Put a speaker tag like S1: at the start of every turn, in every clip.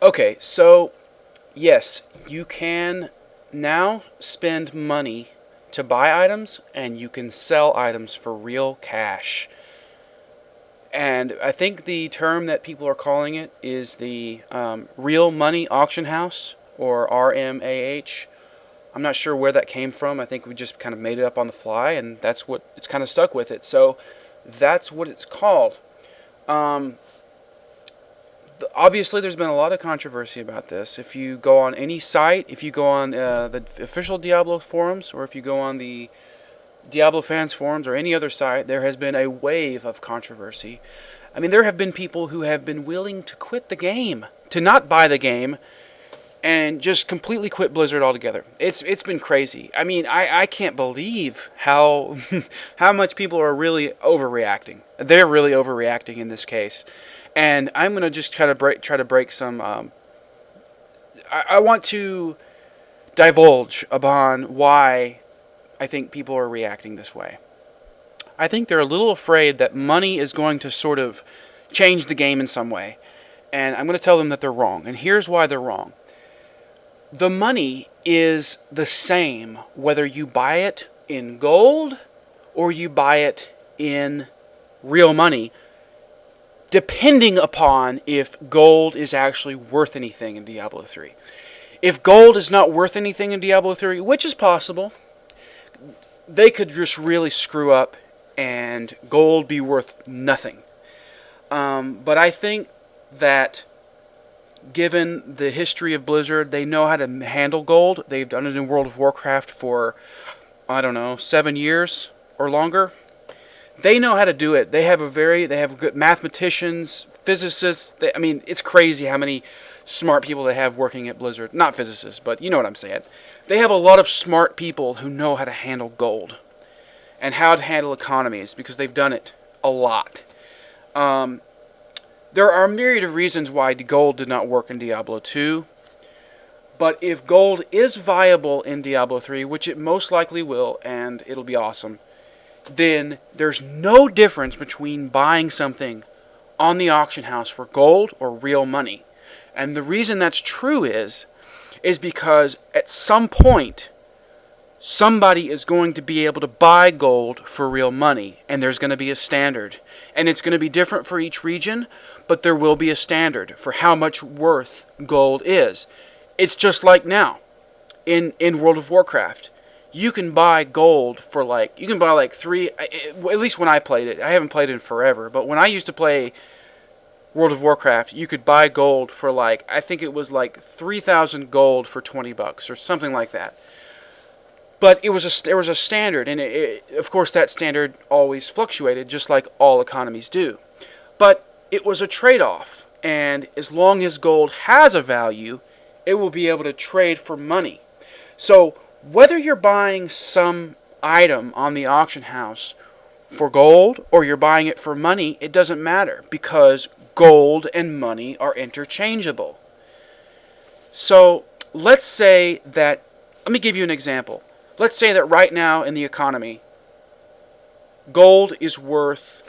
S1: Okay, so yes, you can now spend money to buy items, and you can sell items for real cash. And I think the term that people are calling it is the real money auction house, or RMAH. I'm not sure where that came from. I think we just kind of made it up on the fly, and that's what it's kind of stuck with it. So that's what it's called. Um, Obviously, there's been a lot of controversy about this. If you go on any site, if you go on the official Diablo forums, or if you go on the Diablo fans forums or any other site, there has been a wave of controversy. I mean, there have been people who have been willing to quit the game, to not buy the game, and just completely quit Blizzard altogether. It's been crazy. I mean, I can't believe how how much people are really overreacting. They're really overreacting in this case, and I'm gonna just kind of try to break some. I want to divulge upon why I think people are reacting this way. I think they're a little afraid that money is going to sort of change the game in some way, and I'm going to tell them that they're wrong. And here's why they're wrong. The money is the same whether you buy it in gold or you buy it in real money, depending upon if gold is actually worth anything in Diablo 3. If gold is not worth anything in Diablo 3, which is possible, they could just really screw up and gold be worth nothing. But I think that given the history of Blizzard, they know how to handle gold. They've done it in World of Warcraft for, I don't know, 7 years or longer. They know how to do it. They have good mathematicians, physicists. I mean, it's crazy how many smart people they have working at Blizzard. Not physicists, but you know what I'm saying. They have a lot of smart people who know how to handle gold and how to handle economies because they've done it a lot. There are a myriad of reasons why gold did not work in Diablo 2, but if gold is viable in Diablo 3, which it most likely will, and it'll be awesome, then there's no difference between buying something on the auction house for gold or real money. And the reason that's true is because at some point, somebody is going to be able to buy gold for real money, and there's going to be a standard. And it's going to be different for each region, but there will be a standard for how much worth gold is. It's just like now in World of Warcraft. You can buy gold for you can buy three, at least when I played it. I haven't played it in forever, but when I used to play World of Warcraft, you could buy gold for I think it was 3,000 gold for $20 or something like that. But there was a standard, and of course that standard always fluctuated, just like all economies do. But it was a trade-off, and as long as gold has a value, it will be able to trade for money. So whether you're buying some item on the auction house for gold or you're buying it for money, it doesn't matter because gold and money are interchangeable. So let's say that, let me give you an example. Let's say that right now in the economy, gold is worth,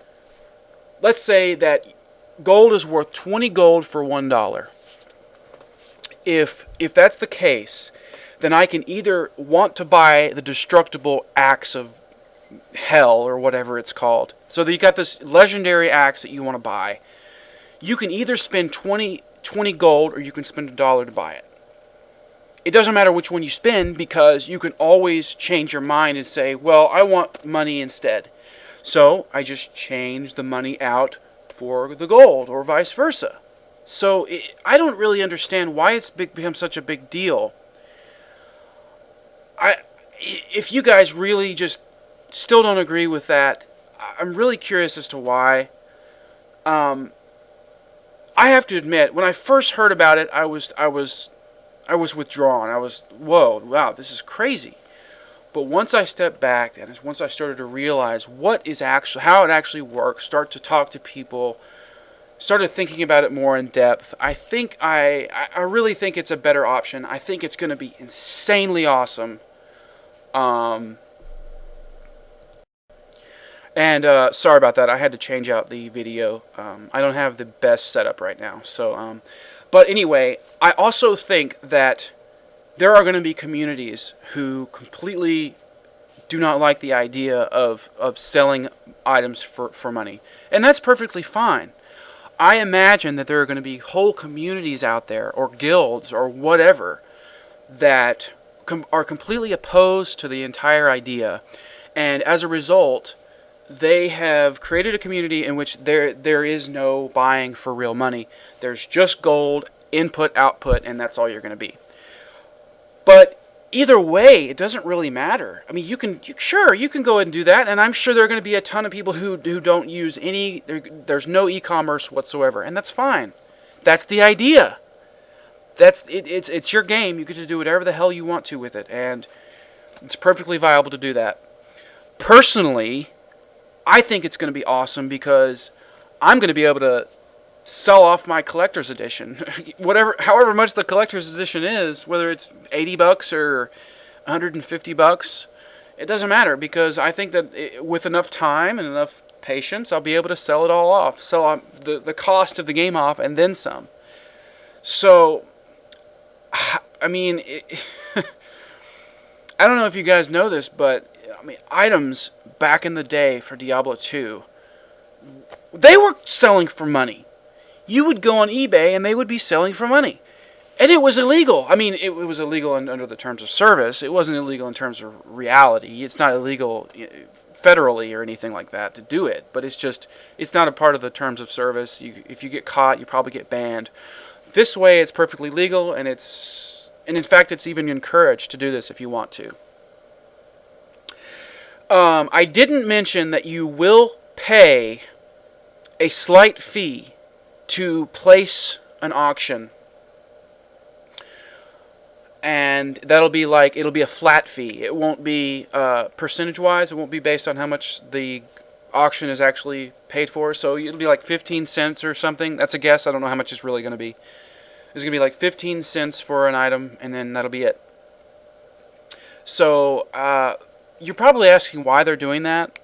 S1: let's say that gold is worth 20 gold for $1. If that's the case, then I can either want to buy the destructible axe of hell or whatever it's called. So that you got this legendary axe that you want to buy. You can either spend 20 gold or you can spend $1 to buy it. It doesn't matter which one you spend because you can always change your mind and say, well, I want money instead. So I just change the money out for the gold or vice versa. So I don't really understand why it's become such a big deal. If you guys really just still don't agree with that, I'm really curious as to why. I have to admit, when I first heard about it, I was withdrawn. I was, whoa, wow, this is crazy. But once I stepped back and once I started to realize how it actually works, start to talk to people, started thinking about it more in depth, I really think it's a better option. I think it's going to be insanely awesome. Sorry about that. I had to change out the video. I don't have the best setup right now. So, But anyway, I also think that there are going to be communities who completely do not like the idea of selling items for money. And that's perfectly fine. I imagine that there are going to be whole communities out there, or guilds, or whatever, that are completely opposed to the entire idea. And as a result, they have created a community in which there is no buying for real money. There's just gold, input, output, and that's all you're going to be. But either way, it doesn't really matter. I mean, you can go ahead and do that, and I'm sure there are going to be a ton of people who don't use any. There's no e-commerce whatsoever, and that's fine. That's the idea. That's it. It's your game. You get to do whatever the hell you want to with it, and it's perfectly viable to do that. Personally, I think it's going to be awesome because I'm going to be able to sell off my collector's edition, however much the collector's edition is, whether it's $80 or $150. It doesn't matter, because I think that with enough time and enough patience, I'll be able to sell it all off, sell the cost of the game off, and then some. So, I mean, I don't know if you guys know this, but I mean, items back in the day for Diablo 2, they were selling for money. You would go on eBay and they would be selling for money. And it was illegal. I mean, it was illegal under the terms of service. It wasn't illegal in terms of reality. It's not illegal federally or anything like that to do it. But it's not a part of the terms of service. If you get caught, you probably get banned. This way, it's perfectly legal, and in fact, it's even encouraged to do this if you want to. I didn't mention that you will pay a slight fee to place an auction, and it'll be a flat fee. It won't be percentage-wise. It won't be based on how much the auction is actually paid for. So it'll be like 15 cents or something. That's a guess. I don't know how much it's really going to be. It's going to be like 15 cents for an item, and then that'll be it. So you're probably asking why they're doing that,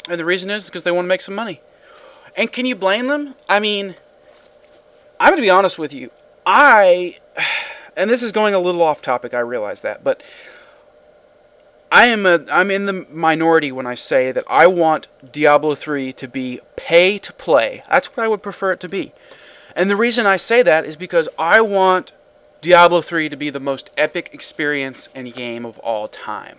S1: and the reason is because they want to make some money. And can you blame them? I mean, I'm going to be honest with you. And this is going a little off topic, I realize that, but I'm in the minority when I say that I want Diablo 3 to be pay to play. That's what I would prefer it to be. And the reason I say that is because I want Diablo 3 to be the most epic experience and game of all time.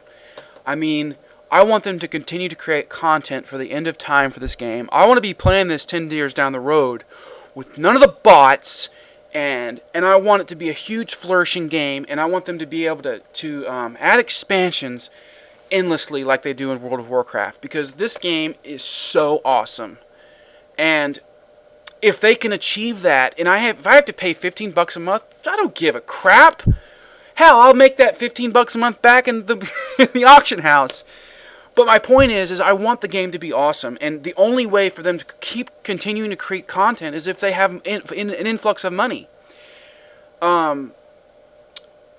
S1: I mean, I want them to continue to create content for the end of time for this game. I want to be playing this 10 years down the road with none of the bots, and I want it to be a huge flourishing game, and I want them to be able to add expansions endlessly like they do in World of Warcraft, because this game is so awesome. And if they can achieve that, and if I have to pay $15 a month, I don't give a crap. Hell, I'll make that $15 a month back in the auction house. But my point is I want the game to be awesome, and the only way for them to keep continuing to create content is if they have an influx of money.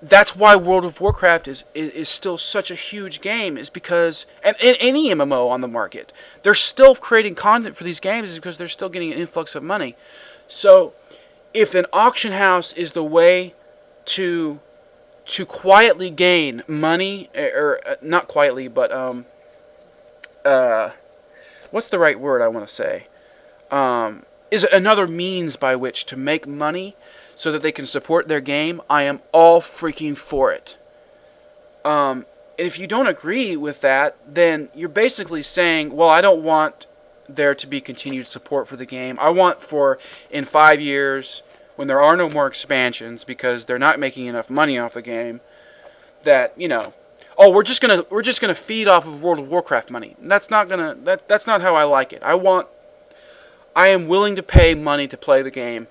S1: That's why World of Warcraft is still such a huge game, is because, and any MMO on the market, they're still creating content for these games is because they're still getting an influx of money. So, if an auction house is the way to quietly gain money, or not quietly, but what's the right word I want to say? Is another means by which to make money so that they can support their game, I am all freaking for it. And if you don't agree with that, then you're basically saying, well, I don't want there to be continued support for the game. I want in 5 years, when there are no more expansions because they're not making enough money off the game, that, oh, we're just gonna feed off of World of Warcraft money. That's not how I like it. I am willing to pay money to play the game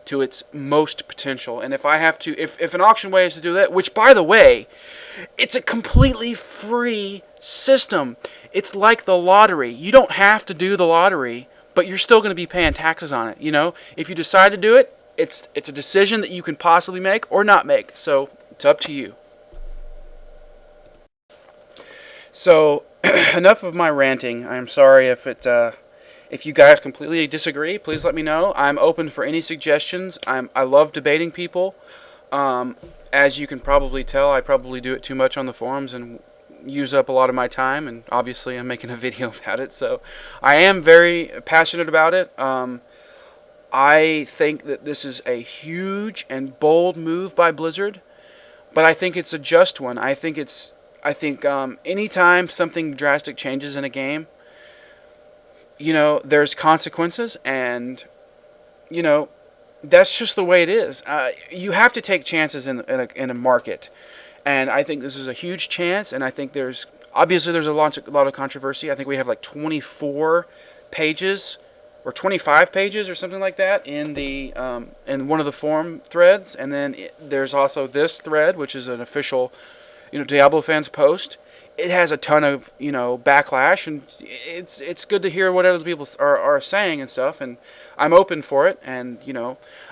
S1: to its most potential, and if I have to, if an auction way is to do that, which, by the way, it's a completely free system. It's like the lottery. You don't have to do the lottery, but you're still going to be paying taxes on it. If you decide to do it, it's a decision that you can possibly make or not make. So it's up to you. So enough of my ranting. I'm sorry if If you guys completely disagree, please let me know. I'm open for any suggestions. I love debating people. As you can probably tell, I probably do it too much on the forums and use up a lot of my time, and obviously I'm making a video about it, so I am very passionate about it. I think that this is a huge and bold move by Blizzard, but I think it's a just one. I think anytime something drastic changes in a game, there's consequences, and that's just the way it is. You have to take chances in a market, and I think this is a huge chance. And I think there's a lot of controversy. I think we have like 24 pages or 25 pages or something like that in the in one of the forum threads, and then there's also this thread, which is an official Diablo fans post. It has a ton of backlash, and it's good to hear what other people are saying and stuff, and I'm open for it. And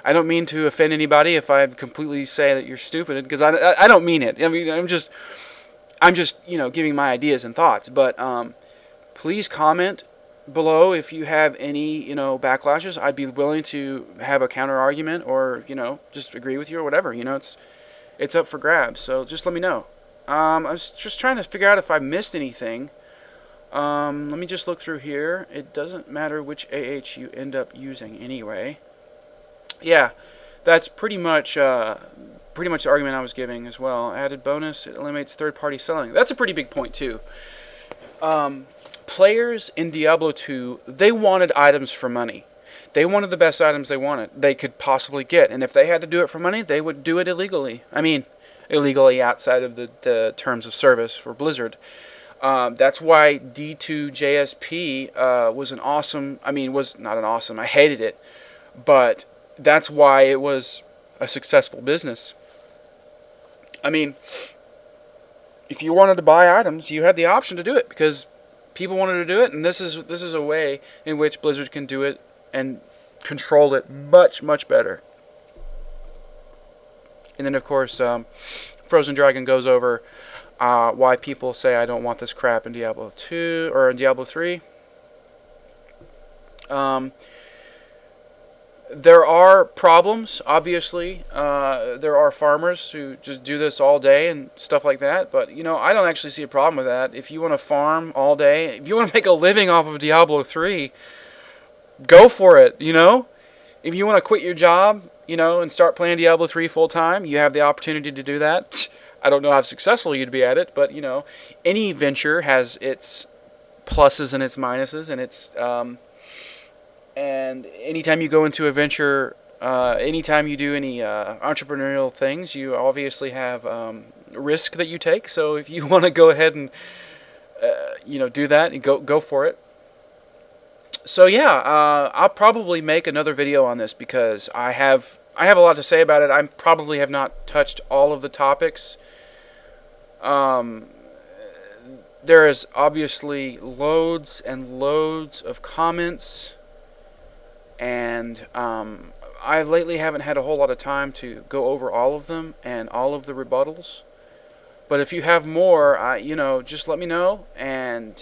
S1: I don't mean to offend anybody if I completely say that you're stupid, because I don't mean it. I mean, I'm just giving my ideas and thoughts. But please comment below if you have any backlashes. I'd be willing to have a counter argument, or just agree with you or whatever. It's up for grabs. So just let me know. I was just trying to figure out if I missed anything. Let me just look through here. It doesn't matter which AH you end up using anyway. Yeah, that's pretty much the argument I was giving as well. Added bonus, it eliminates third-party selling. That's a pretty big point too. Players in Diablo 2, they wanted items for money. They wanted the best items they could possibly get, and if they had to do it for money, they would do it illegally. I mean, illegally outside of the terms of service for Blizzard. That's why D2JSP was not an awesome, I hated it, but that's why it was a successful business. I mean, if you wanted to buy items, you had the option to do it, because people wanted to do it, and this is a way in which Blizzard can do it and control it much, much better. And then, of course, Frozen Dragon goes over why people say I don't want this crap in Diablo 2 or in Diablo 3. There are problems, obviously. There are farmers who just do this all day and stuff like that. But, I don't actually see a problem with that. If you want to farm all day, if you want to make a living off of Diablo 3, go for it, If you want to quit your job, and start playing Diablo 3 full-time, you have the opportunity to do that. I don't know how successful you'd be at it, but, any venture has its pluses and its minuses, and and anytime you go into a venture, anytime you do any entrepreneurial things, you obviously have risk that you take. So if you want to go ahead and, do that, and go for it. So yeah, I'll probably make another video on this, because I have a lot to say about it. I probably have not touched all of the topics. There is obviously loads and loads of comments, and I lately haven't had a whole lot of time to go over all of them and all of the rebuttals. But if you have more, just let me know, and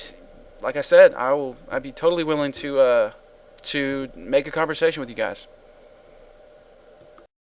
S1: like I said, I'd be totally willing to make a conversation with you guys.